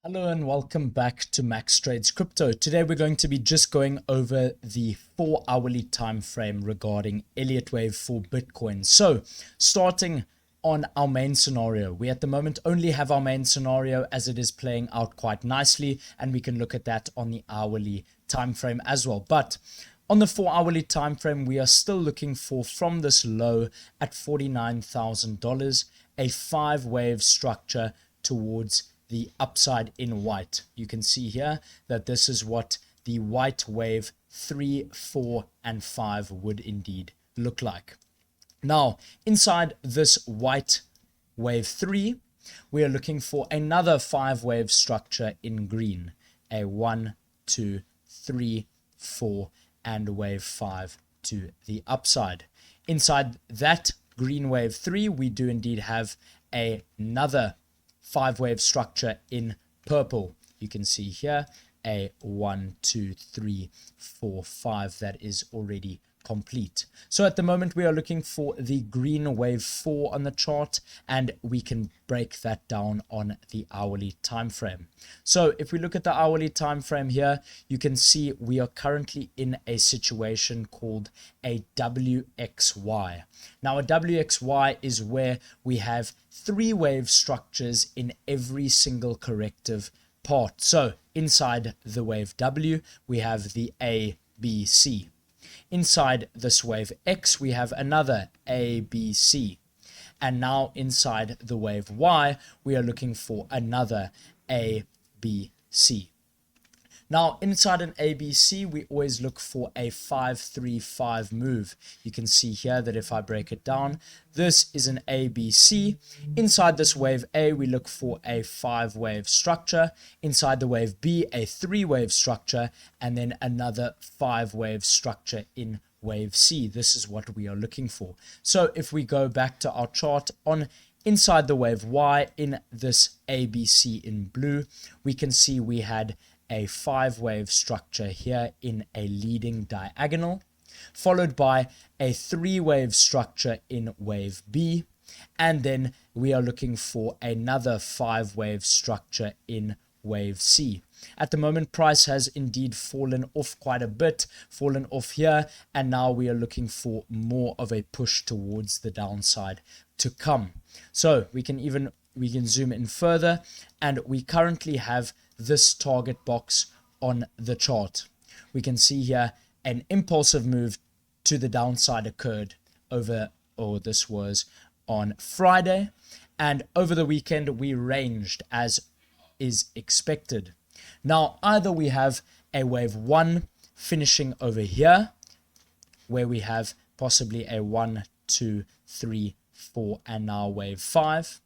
Hello and welcome back to MaxTradesCrypto. Today we're going to be just going over the 4-hourly time frame regarding Elliott Wave for Bitcoin. So starting on our main scenario, we at the moment only have our main scenario as it is playing out quite nicely, and we can look at that on the hourly time frame as well. But on the 4-hourly time frame, we are still looking for, from this low at $49,000, a 5-wave structure towards the upside in white. You can see here that this is what the white wave 3, 4, and 5 would indeed look like. Now, inside this white wave 3, we are looking for another 5-wave structure in green. A 1, 2, 3, 4, and wave 5 to the upside. Inside that green wave 3, we do indeed have another 5-wave structure in purple. You can see here a 1, 2, 3, 4, 5 that is already complete. So at the moment we are looking for the green wave 4 on the chart, and we can break that down on the hourly time frame. So if we look at the hourly time frame here, you can see we are currently in a situation called a WXY. Now a WXY is where we have 3 wave structures in every single corrective part. So inside the wave W, we have the A, B, C. Inside this wave X, we have another A, B, C. And now inside the wave Y, we are looking for another A, B, C. Now, inside an ABC, we always look for a 5-3-5 move. You can see here that if I break it down, this is an ABC. Inside this wave A, we look for a 5-wave structure. Inside the wave B, a 3-wave structure, and then another 5-wave structure in wave C. This is what we are looking for. So if we go back to our chart on inside the wave Y in this ABC in blue, we can see we had a 5-wave structure here in a leading diagonal, followed by a 3-wave structure in wave B, and then we are looking for another 5-wave structure in wave C. At the moment, price has indeed fallen off quite a bit, fallen off here, and now we are looking for more of a push towards the downside to come. So we can zoom in further, and we currently have this target box on the chart. We can see here an impulsive move to the downside occurred this was on Friday, and over the weekend we ranged as is expected. Now either we have a wave 1 finishing over here, where we have possibly a 1, 2, 3, 4, and now wave 5,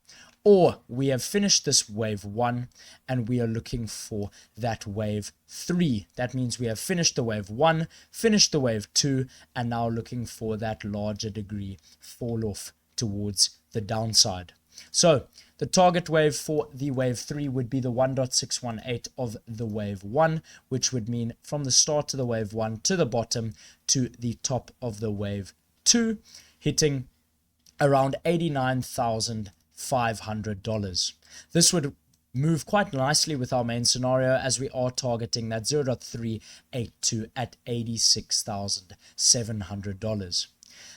or we have finished this wave 1 and we are looking for that wave 3. That means we have finished the wave 1, finished the wave 2, and now looking for that larger degree fall off towards the downside. So the target wave for the wave 3 would be the 1.618 of the wave 1, which would mean from the start of the wave 1 to the bottom to the top of the wave 2, hitting around $89,500. This would move quite nicely with our main scenario, as we are targeting that 0.382 at $86,700.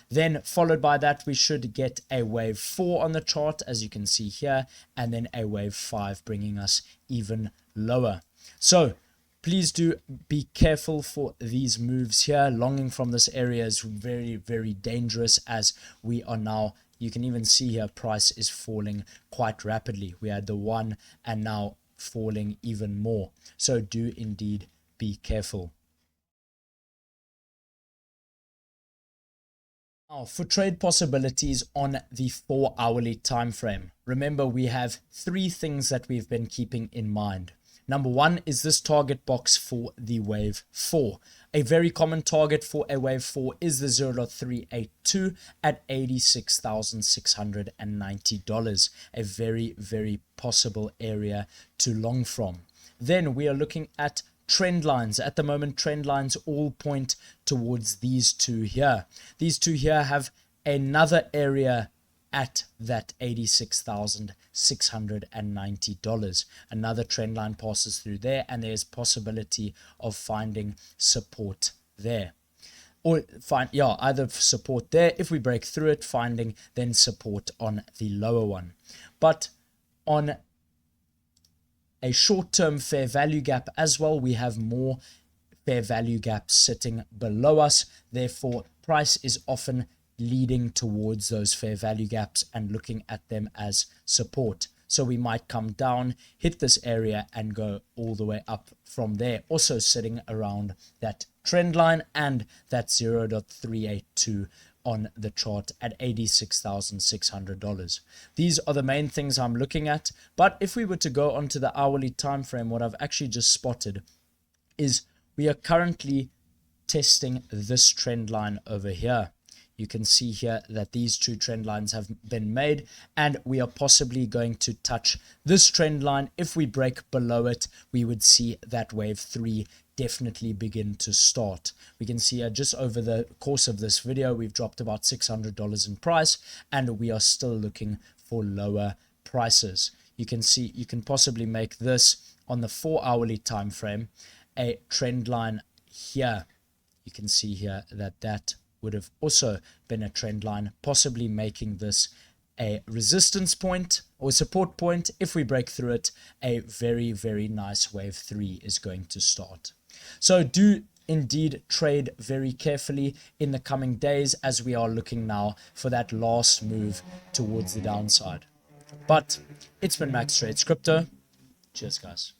Then followed by that, we should get a wave 4 on the chart, as you can see here, and then a wave 5 bringing us even lower. So please do be careful for these moves here. Longing from this area is very, very dangerous, as we are now, you can even see here, price is falling quite rapidly. We had the 1 and now falling even more. So do indeed be careful. Now, for trade possibilities on the 4-hourly time frame, remember we have 3 things that we've been keeping in mind. Number 1 is this target box for the wave 4. A very common target for a wave 4 is the 0.382 at $86,690. A very, very possible area to long from. Then we are looking at trend lines. At the moment, trend lines all point towards these two here. These two here have another area at that $86,690. Another trend line passes through there, and there's possibility of finding support there. Or either support there. If we break through it, finding then support on the lower one. But on a short-term fair value gap as well, we have more fair value gaps sitting below us. Therefore, price is often leading towards those fair value gaps and looking at them as support. So we might come down, hit this area, and go all the way up from there. Also sitting around that trend line and that 0.382 on the chart at $86,600. These are the main things I'm looking at. But if we were to go onto the hourly time frame, what I've actually just spotted is we are currently testing this trend line over here. You can see here that these two trend lines have been made, and we are possibly going to touch this trend line. If we break below it, we would see that wave 3 definitely begin to start. We can see just over the course of this video, we've dropped about $600 in price, and we are still looking for lower prices. You can see you can possibly make this on the 4 hourly time frame a trend line here. You can see here that would have also been a trend line, possibly making this a resistance point or support point. If we break through it, a very, very nice wave 3 is going to start. So do indeed trade very carefully in the coming days, as we are looking now for that last move towards the downside. But it's been MaxTradesCrypto. Cheers, guys.